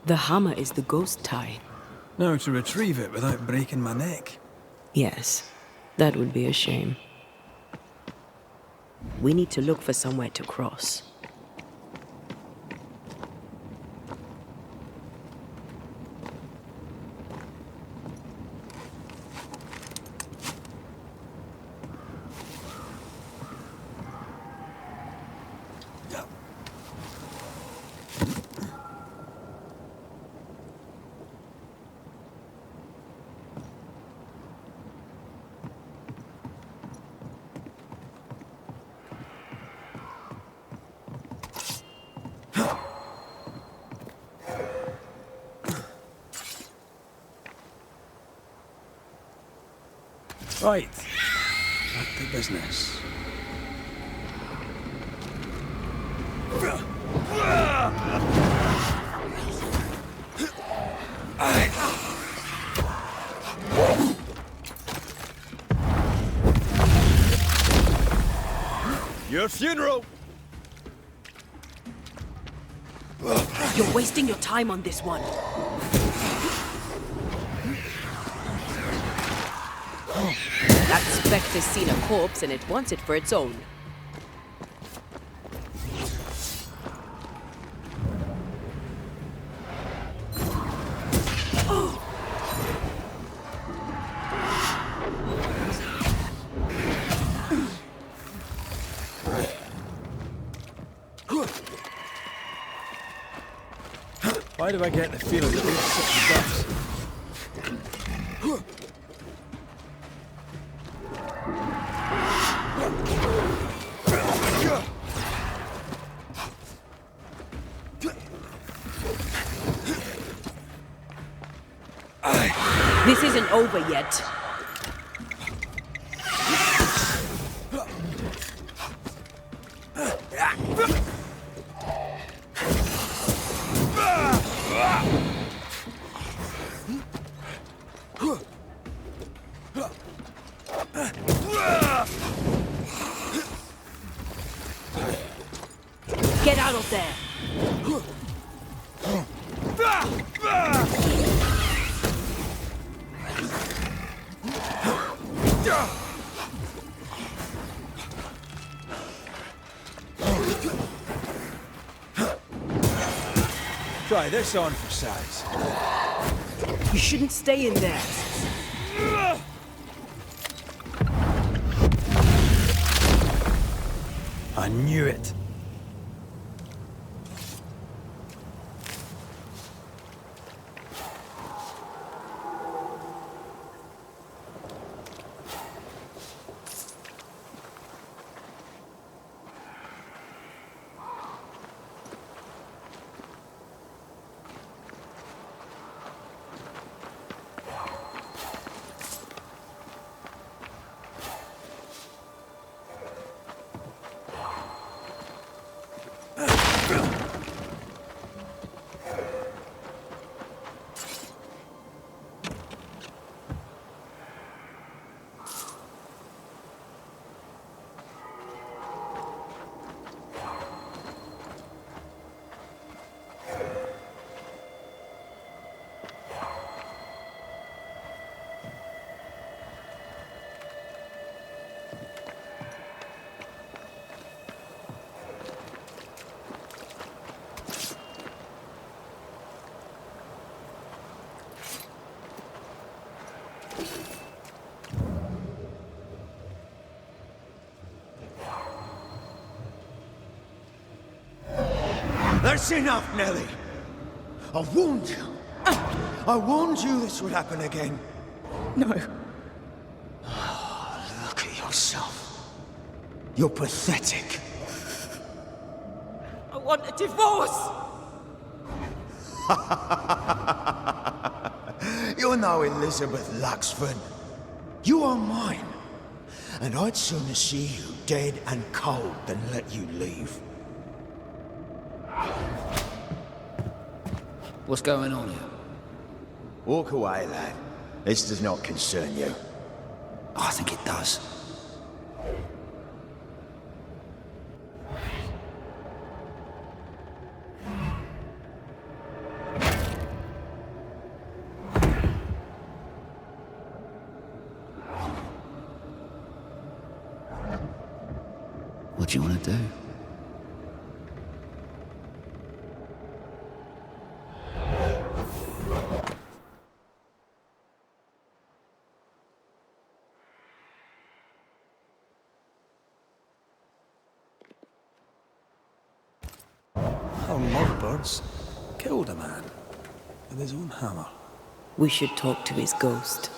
The hammer is the ghost tie. Now to retrieve it without breaking my neck. Yes, that would be a shame. We need to look for somewhere to cross. Right, back to business. Your funeral! You're wasting your time on this one. That spectre's seen a corpse and it wants it for its own. Why do I get the feeling that we're such ducks? This isn't over yet. Get out of there! Try this on for size. You shouldn't stay in there. I knew it. That's enough, Nellie. I warned you. I warned you this would happen again. No. Look at yourself. You're pathetic. I want a divorce! You're no Elizabeth Luxford. You are mine. And I'd sooner see you dead and cold than let you leave. What's going on here? Walk away, lad. This does not concern you. I think it does. do. Our lovebirds killed a man with his own hammer. We should talk to his ghost.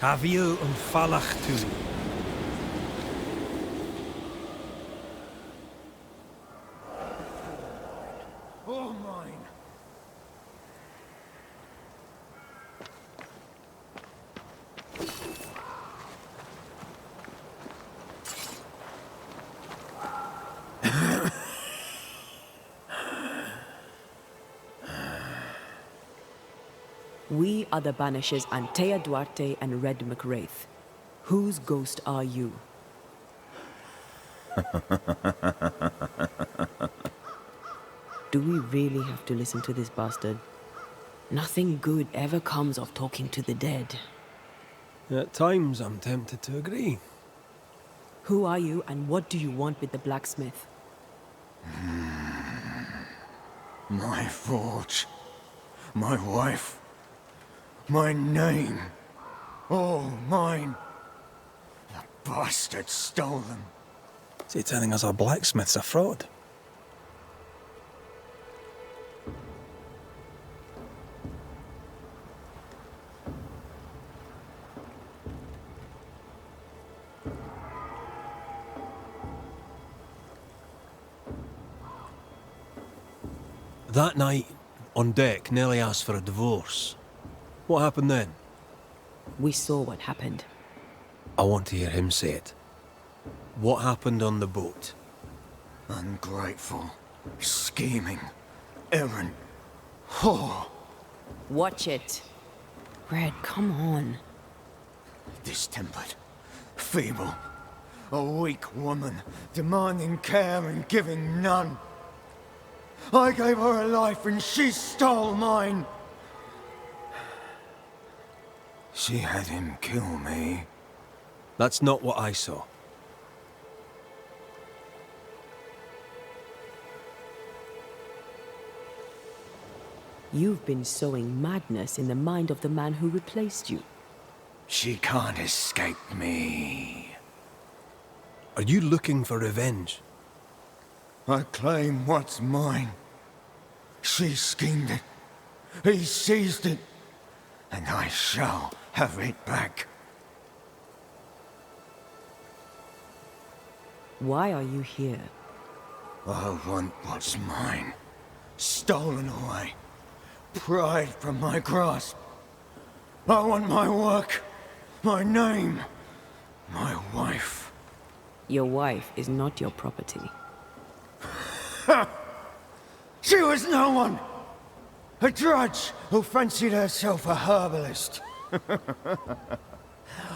Have you and Falach too? All mine. We are the Banishers Antea Duarte and Red McWraith. Whose ghost are you? Do we really have to listen to this bastard? Nothing good ever comes of talking to the dead. At times I'm tempted to agree. Who are you and what do you want with the blacksmith? My forge. My wife. My name. All mine. The bastard stole them. Is he telling us our blacksmith's a fraud? That night, on deck, Nellie asked for a divorce. What happened then? We saw what happened. I want to hear him say it. What happened on the boat? Ungrateful. Scheming. Errant. Whore. Watch it. Red, come on. Distempered. Feeble. A weak woman, demanding care and giving none. I gave her a life and she stole mine. She had him kill me. That's not what I saw. You've been sowing madness in the mind of the man who replaced you. She can't escape me. Are you looking for revenge? I claim what's mine. She schemed it. He seized it. And I shall have it back. Why are you here? I want what's mine. Stolen away. Pried from my grasp. I want my work. My name. My wife. Your wife is not your property. She was no one! A drudge who fancied herself a herbalist.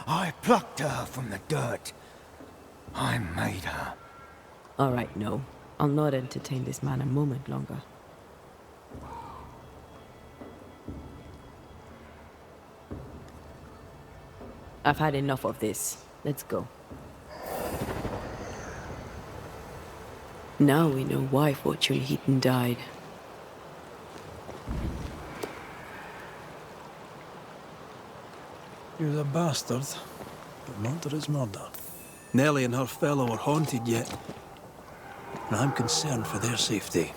I plucked her from the dirt. I made her. All right, no. I'll not entertain this man a moment longer. I've had enough of this. Let's go. Now we know why Fortune Heaton died. He was a bastard, but not to his murder. Nellie and her fellow are haunted yet, and I'm concerned for their safety.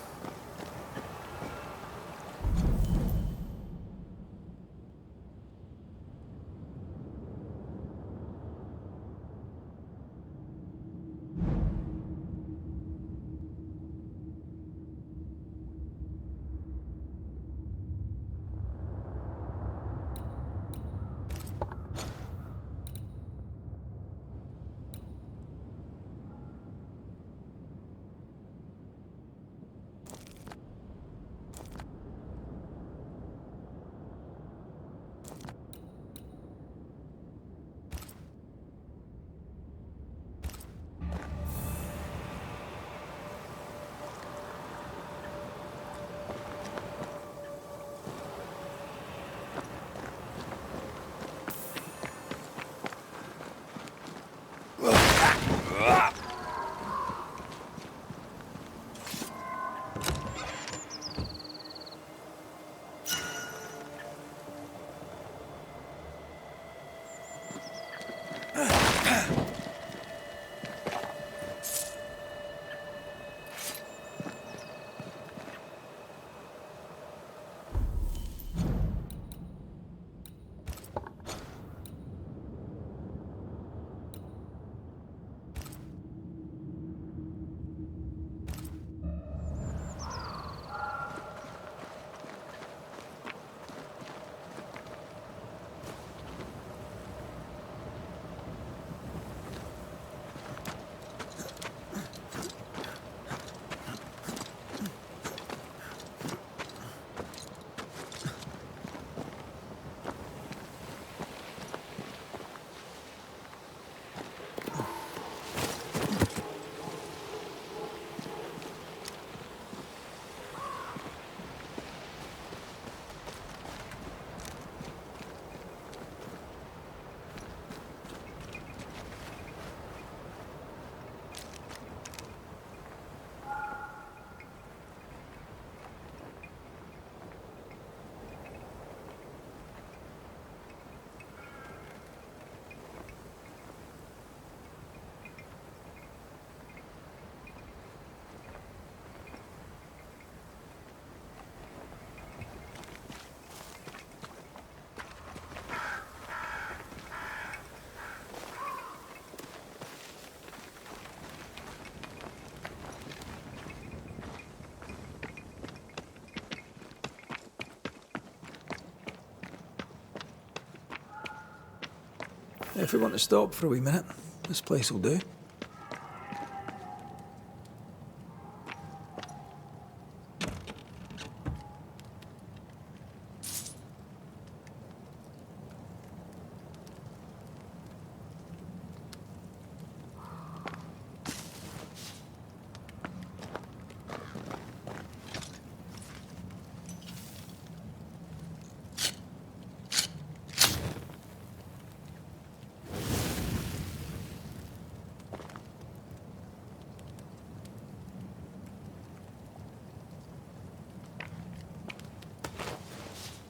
If we want to stop for a wee minute, this place will do.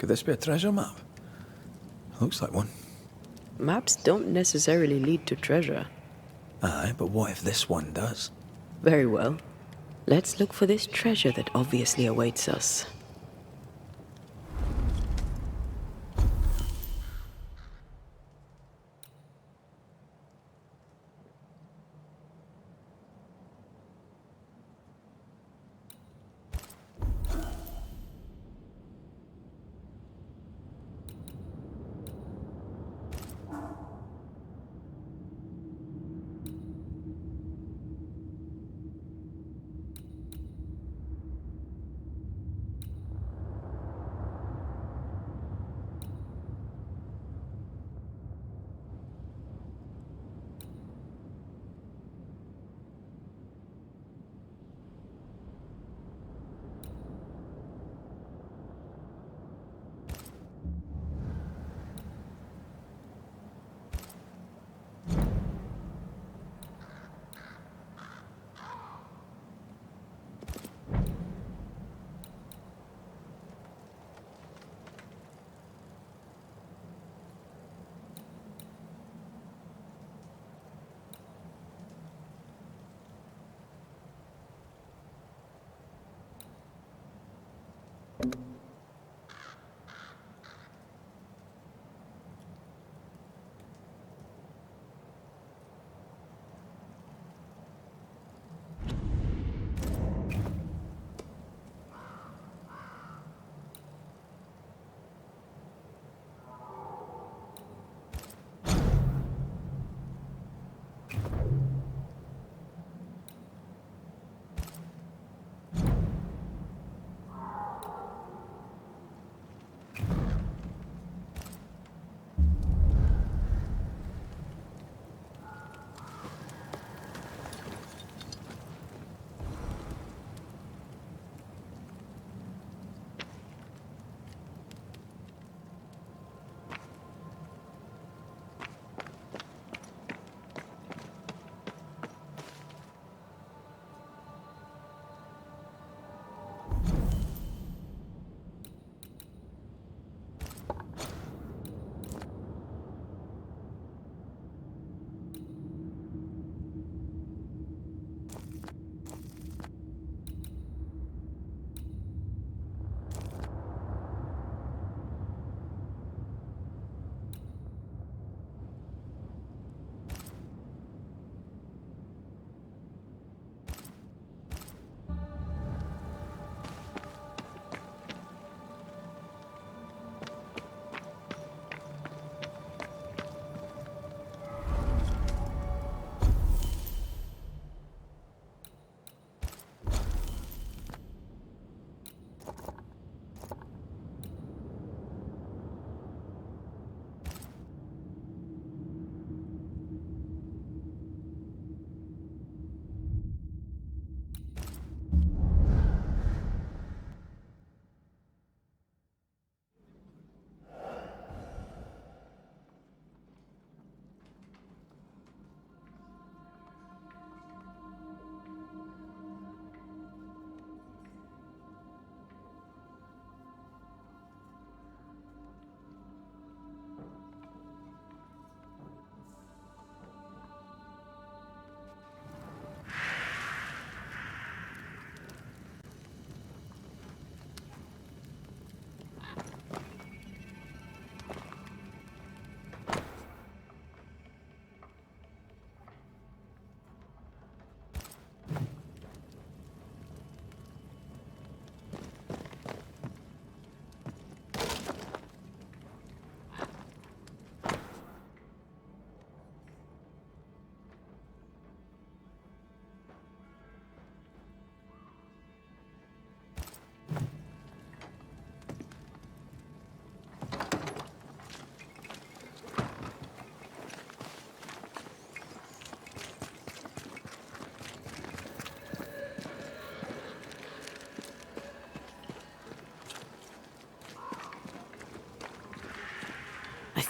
Could this be a treasure map? Looks like one. Maps don't necessarily lead to treasure. Aye, but what if this one does? Very well. Let's look for this treasure that obviously awaits us.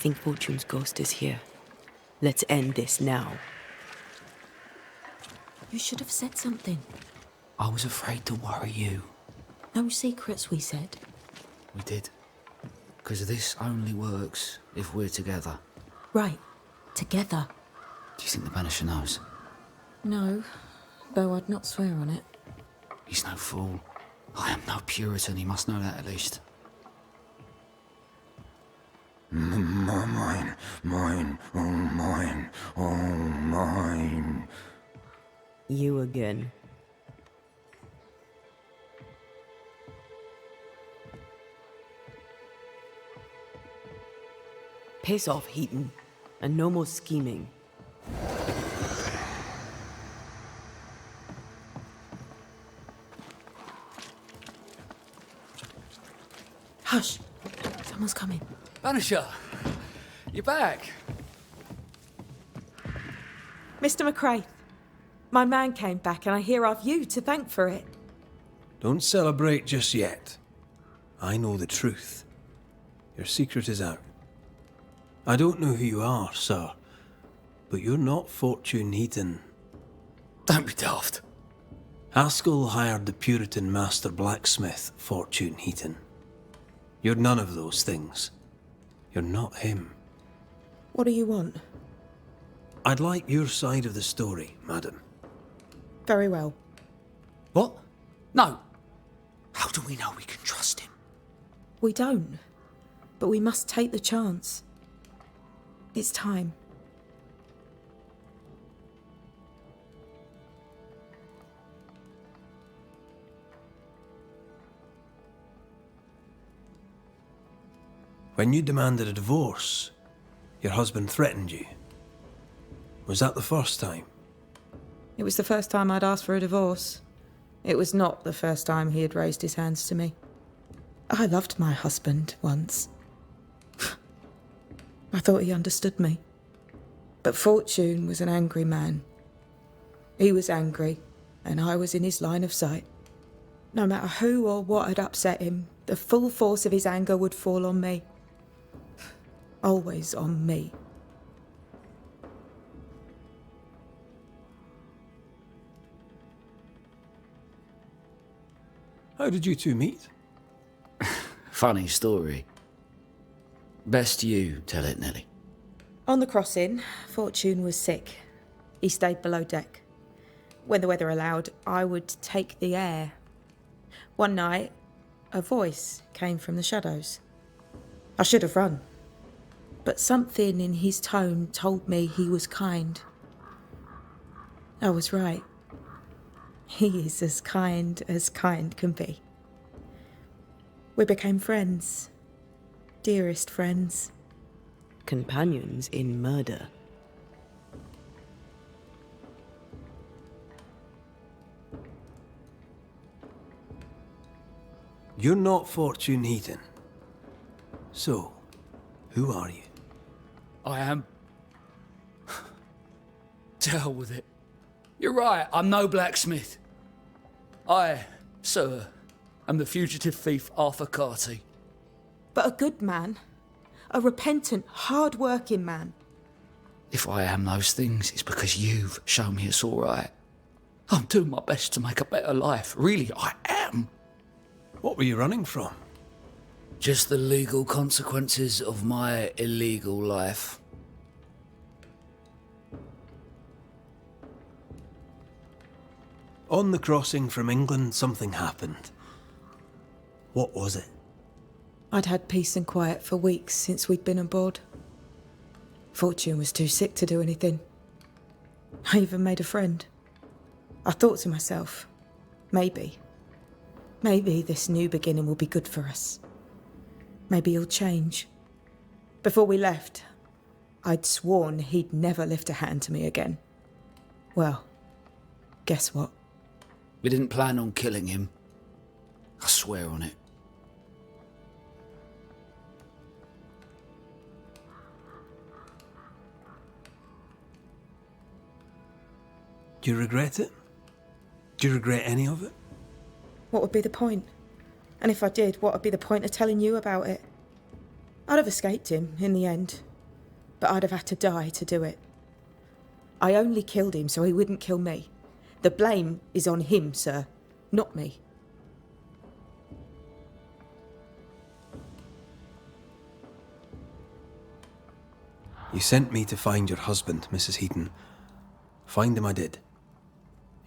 think Fortune's ghost is here. Let's end this now. You should have said something. I was afraid to worry you. No secrets, we said. We did. Because this only works if we're together. Right. Together. Do you think the Banisher knows? No, though I'd not swear on it. He's no fool. I am no Puritan, he must know that at least. Mine, oh mine. You again. Piss off, Heaton, and no more scheming. Hush! Someone's coming. Banisher! You're back! Mr. McCrae, my man came back and I hear I've you to thank for it. Don't celebrate just yet. I know the truth. Your secret is out. I don't know who you are, sir, but you're not Fortune Heaton. Don't be daft. Haskell hired the Puritan master blacksmith, Fortune Heaton. You're none of those things. You're not him. What do you want? I'd like your side of the story, madam. Very well. What? No. How do we know we can trust him? We don't. But we must take the chance. It's time. When you demanded a divorce, your husband threatened you. Was that the first time? It was the first time I'd asked for a divorce. It was not the first time he had raised his hands to me. I loved my husband once. I thought he understood me. But Fortune was an angry man. He was angry, and I was in his line of sight. No matter who or what had upset him, the full force of his anger would fall on me. Always on me. How did you two meet? Funny story. Best you tell it, Nelly. On the crossing, Fortune was sick. He stayed below deck. When the weather allowed, I would take the air. One night, a voice came from the shadows. I should have run. But something in his tone told me he was kind. I was right. He is as kind can be. We became friends. Dearest friends. Companions in murder. You're not Fortune Heaton. So, who are you? I am. To hell with it. You're right, I'm no blacksmith. I, sir, am the fugitive thief Arthur Carty. But a good man. A repentant, hard-working man. If I am those things, it's because you've shown me it's all right. I'm doing my best to make a better life. Really, I am. What were you running from? Just the legal consequences of my illegal life. On the crossing from England, something happened. What was it? I'd had peace and quiet for weeks since we'd been aboard. Fortune was too sick to do anything. I even made a friend. I thought to myself, maybe this new beginning will be good for us. Maybe he'll change. Before we left, I'd sworn he'd never lift a hand to me again. Well, guess what? We didn't plan on killing him. I swear on it. Do you regret it? Do you regret any of it? What would be the point? And if I did, what would be the point of telling you about it? I'd have escaped him, in the end, but I'd have had to die to do it. I only killed him so he wouldn't kill me. The blame is on him, sir, not me. You sent me to find your husband, Mrs. Heaton. Find him I did.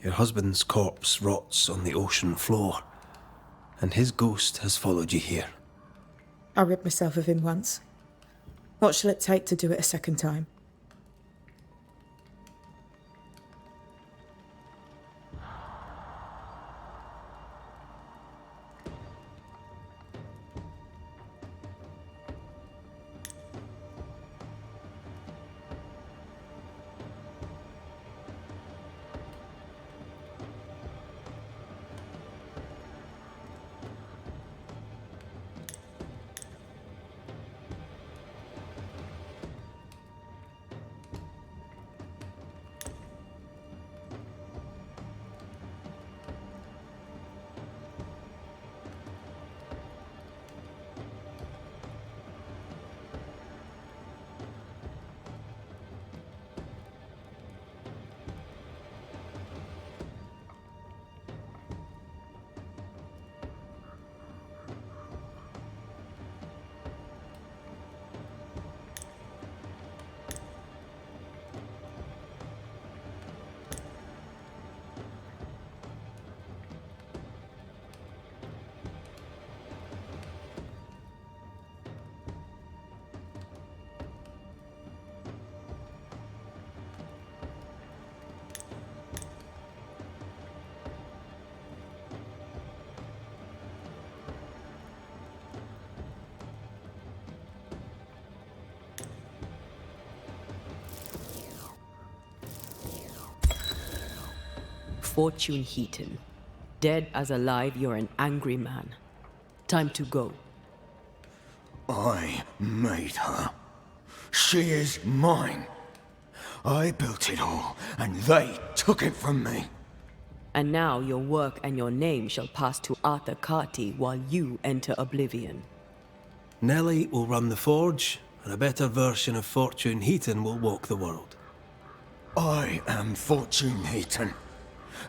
Your husband's corpse rots on the ocean floor, and his ghost has followed you here. I rid myself of him once. What shall it take to do it a second time? Fortune Heaton. Dead as alive, you're an angry man. Time to go. I made her. She is mine. I built it all, and they took it from me. And now your work and your name shall pass to Arthur Carty while you enter oblivion. Nellie will run the forge, and a better version of Fortune Heaton will walk the world. I am Fortune Heaton.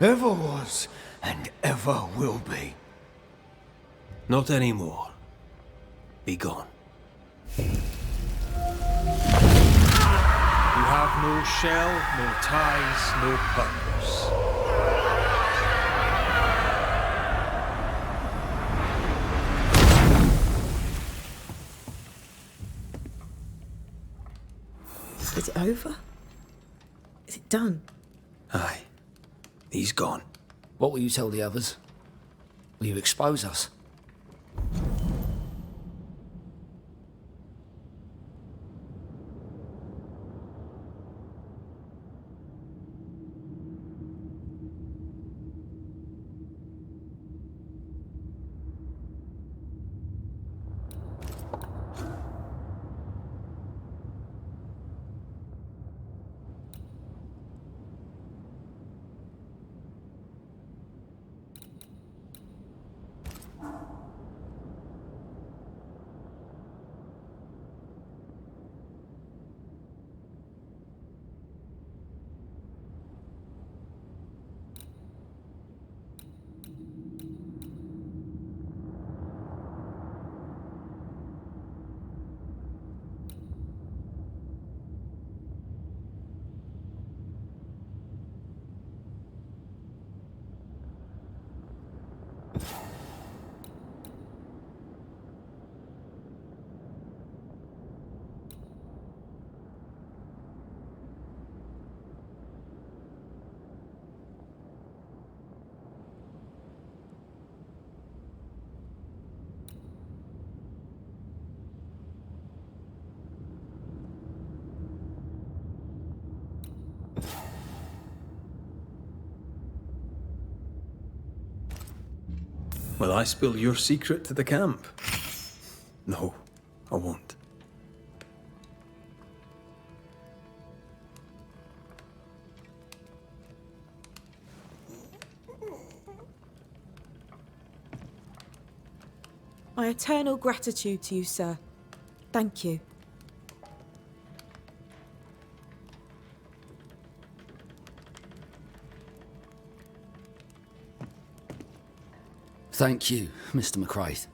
Ever was, and ever will be. Not anymore. Be gone. You have no shell, no ties, no purpose. Is it over? Is it done? Aye. He's gone. What will you tell the others? Will you expose us? Will I spill your secret to the camp? No, I won't. My eternal gratitude to you, sir. Thank you. Thank you, Mr. McCraith.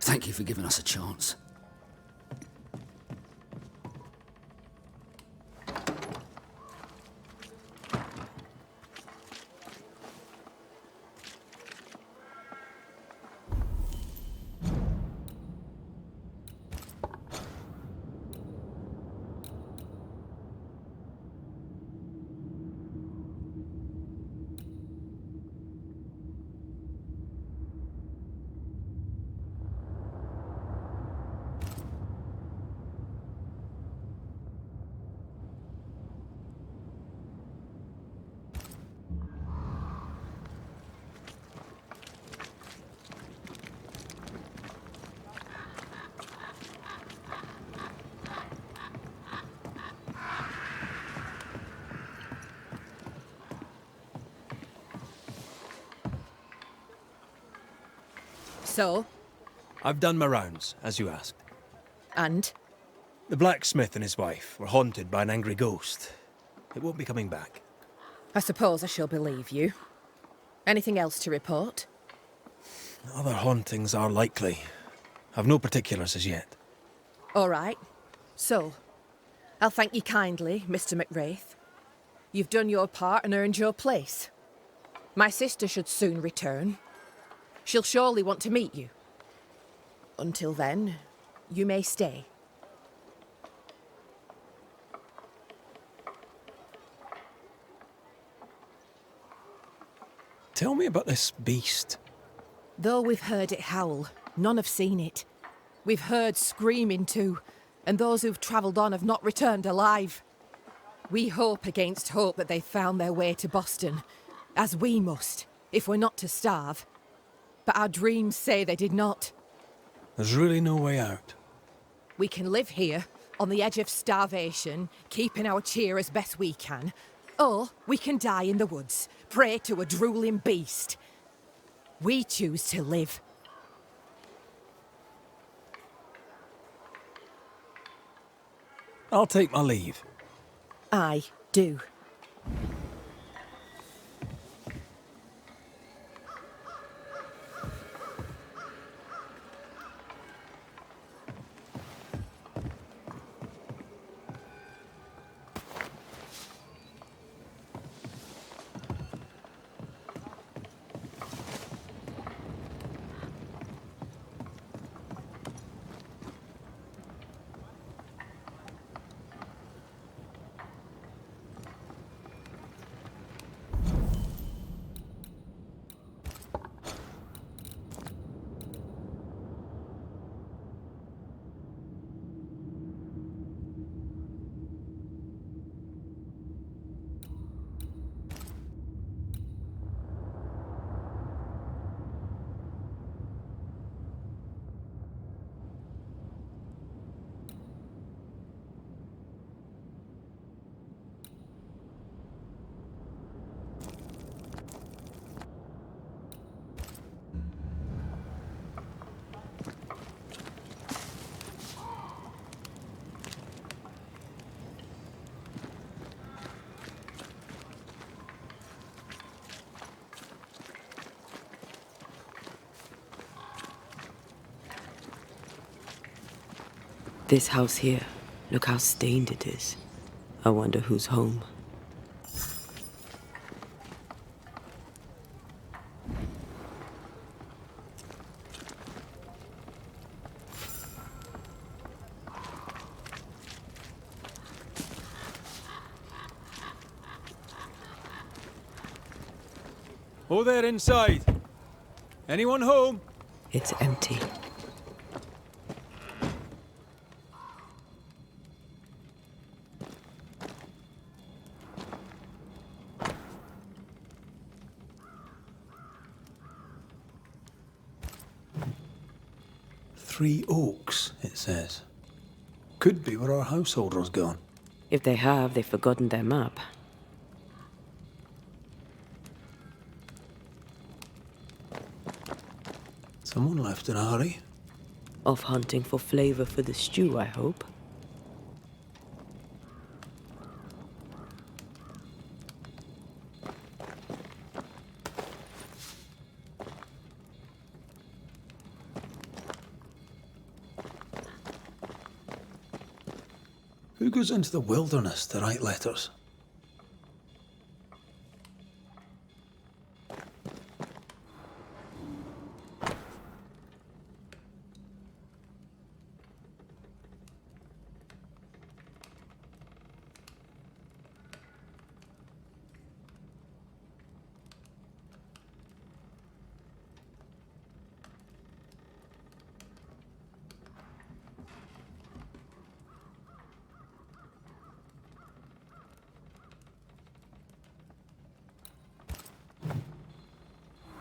Thank you for giving us a chance. So? I've done my rounds, as you asked. And? The blacksmith and his wife were haunted by an angry ghost. It won't be coming back. I suppose I shall believe you. Anything else to report? Other hauntings are likely. I've no particulars as yet. All right. So, I'll thank you kindly, Mr. McWraith. You've done your part and earned your place. My sister should soon return. She'll surely want to meet you. Until then, you may stay. Tell me about this beast. Though we've heard it howl, none have seen it. We've heard screaming too, and those who've travelled on have not returned alive. We hope against hope that they've found their way to Boston, as we must, if we're not to starve. But our dreams say they did not. There's really no way out. We can live here, on the edge of starvation, keeping our cheer as best we can. Or we can die in the woods, prey to a drooling beast. We choose to live. I'll take my leave. I do. This house here, look how stained it is. I wonder who's home. Oh, there inside. Anyone home? It's empty. Three Oaks, it says. Could be where our householder's gone. If they have, they've forgotten their map. Someone left in a hurry. Off hunting for flavor for the stew, I hope. Who goes into the wilderness to write letters?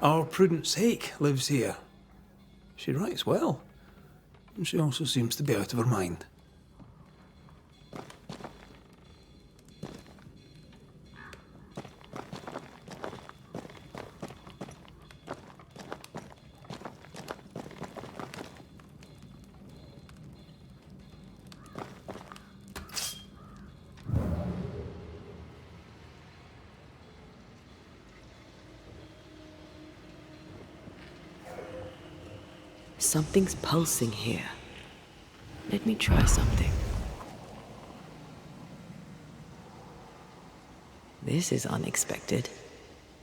Our Prudence Hake lives here. She writes well, and she also seems to be out of her mind. Something's pulsing here. Let me try something. This is unexpected.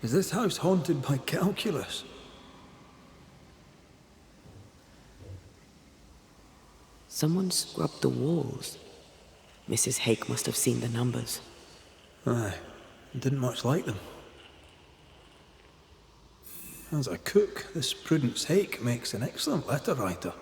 Is this house haunted by calculus? Someone scrubbed the walls. Mrs. Hake must have seen the numbers. Aye, didn't much like them. As a cook, this Prudence Hake makes an excellent letter writer.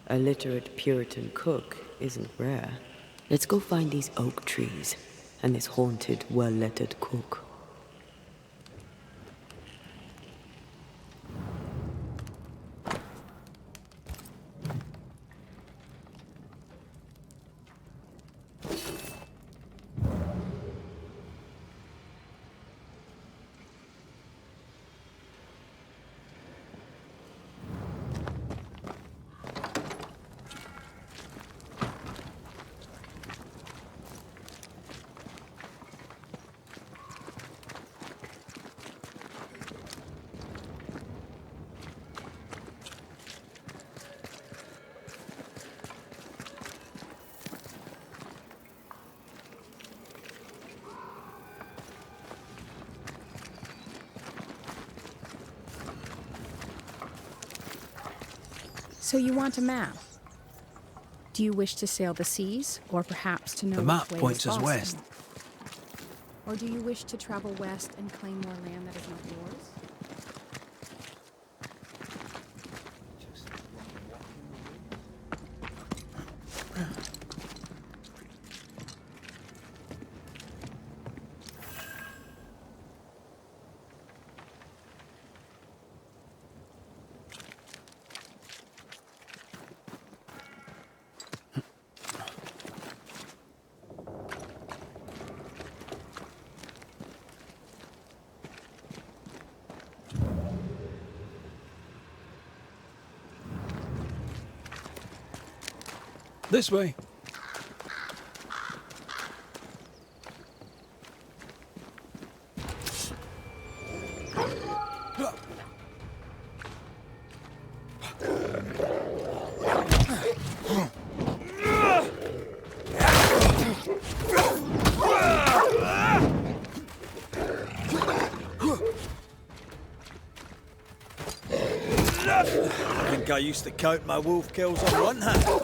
A literate Puritan cook isn't rare. Let's go find these oak trees and this haunted, well-lettered cook. So you want a map? Do you wish to sail the seas, or perhaps to know The map which way points is us Boston? west. Or do you wish to travel west and claim more land that is not yours? This way. I think I used to count my wolf kills on one hand.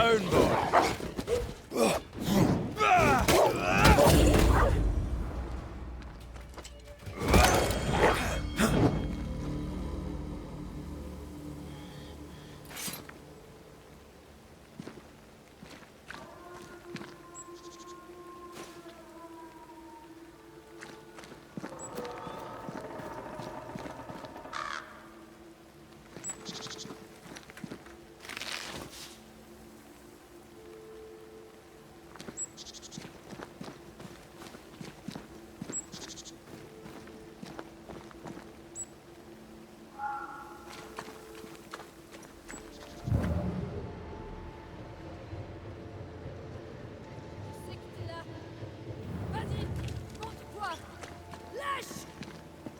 Down, boy.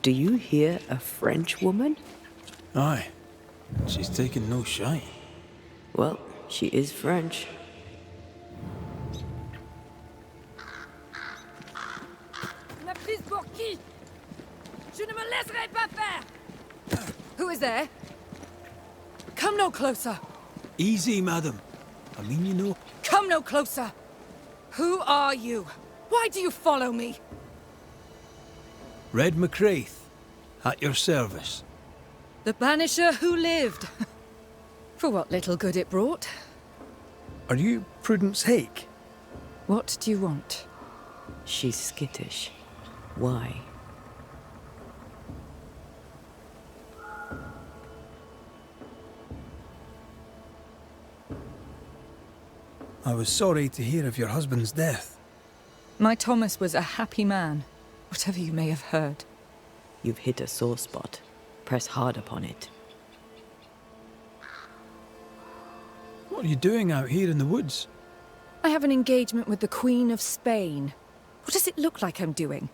Do you hear a French woman? Aye. She's taken no shine. Well, she is French. Who is there? Come no closer. Easy, madam. I mean, you know... Come no closer. Who are you? Why do you follow me? Red McCraith, at your service. The Banisher who lived. For what little good it brought. Are you Prudence Hake? What do you want? She's skittish. Why? I was sorry to hear of your husband's death. My Thomas was a happy man, whatever you may have heard. You've hit a sore spot. Press hard upon it. What are you doing out here in the woods? I have an engagement with the Queen of Spain. What does it look like I'm doing?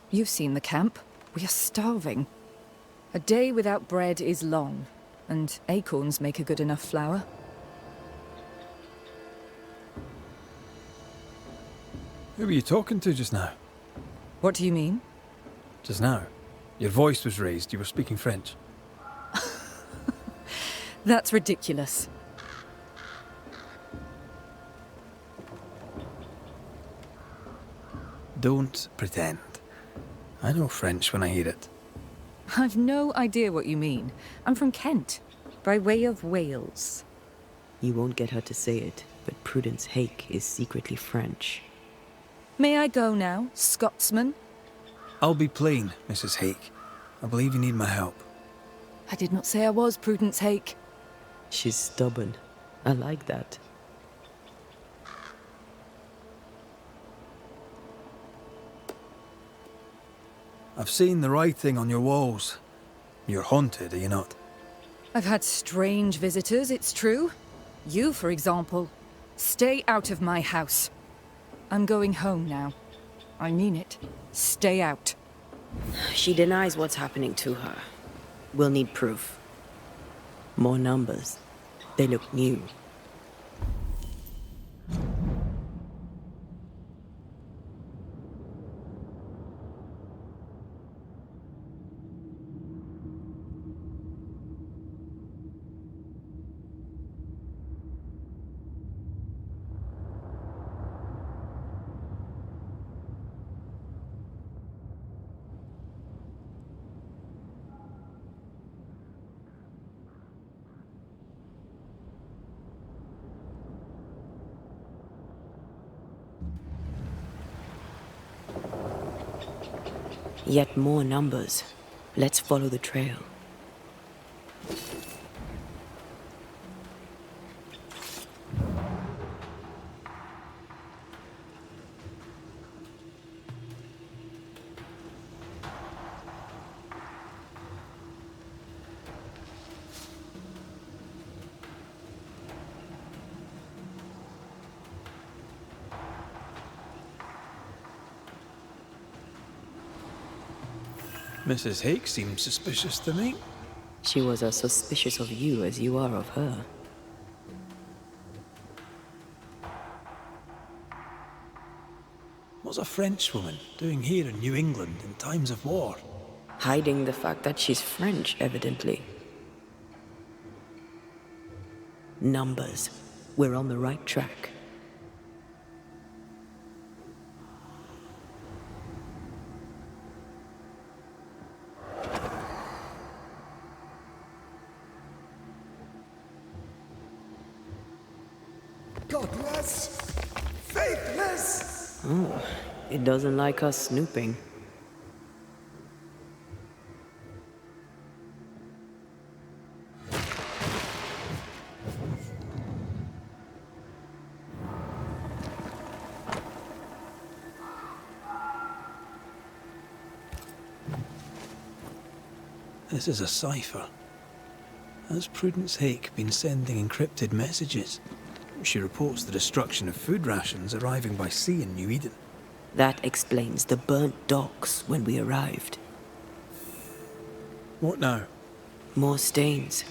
You've seen the camp. We are starving. A day without bread is long, and acorns make a good enough flour. Who were you talking to just now? What do you mean? Just now. Your voice was raised. You were speaking French. That's ridiculous. Don't pretend. I know French when I hear it. I've no idea what you mean. I'm from Kent, by way of Wales. You won't get her to say it, but Prudence Hake is secretly French. May I go now, Scotsman? I'll be plain, Mrs. Hake. I believe you need my help. I did not say I was Prudence Hake. She's stubborn. I like that. I've seen the writing on your walls. You're haunted, are you not? I've had strange visitors, it's true. You, for example. Stay out of my house. I'm going home now. I mean it. Stay out. She denies what's happening to her. We'll need proof. More numbers. They look new. Yet more numbers. Let's follow the trail. Mrs. Hake seems suspicious to me. She was as suspicious of you as you are of her. What's a Frenchwoman doing here in New England in times of war? Hiding the fact that she's French, evidently. Numbers. We're on the right track. Godless! Faithless! Oh, it doesn't like us snooping. This is a cipher. Has Prudence Hake been sending encrypted messages? She reports the destruction of food rations arriving by sea in New Eden. That explains the burnt docks when we arrived. What now? More stains.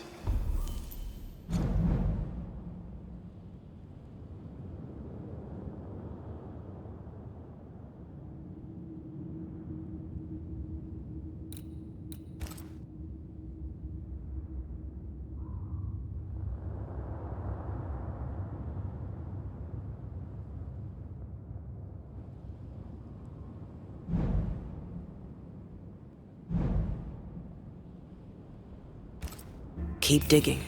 Keep digging.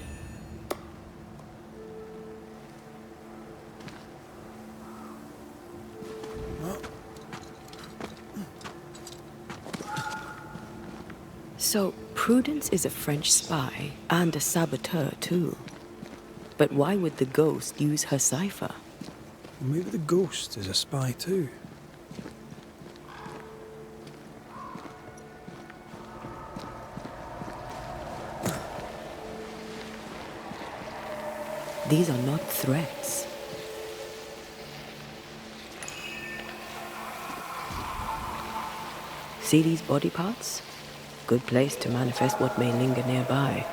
So, Prudence is a French spy and a saboteur too. But why would the ghost use her cipher? Maybe the ghost is a spy too. These are not threats. See these body parts? Good place to manifest what may linger nearby.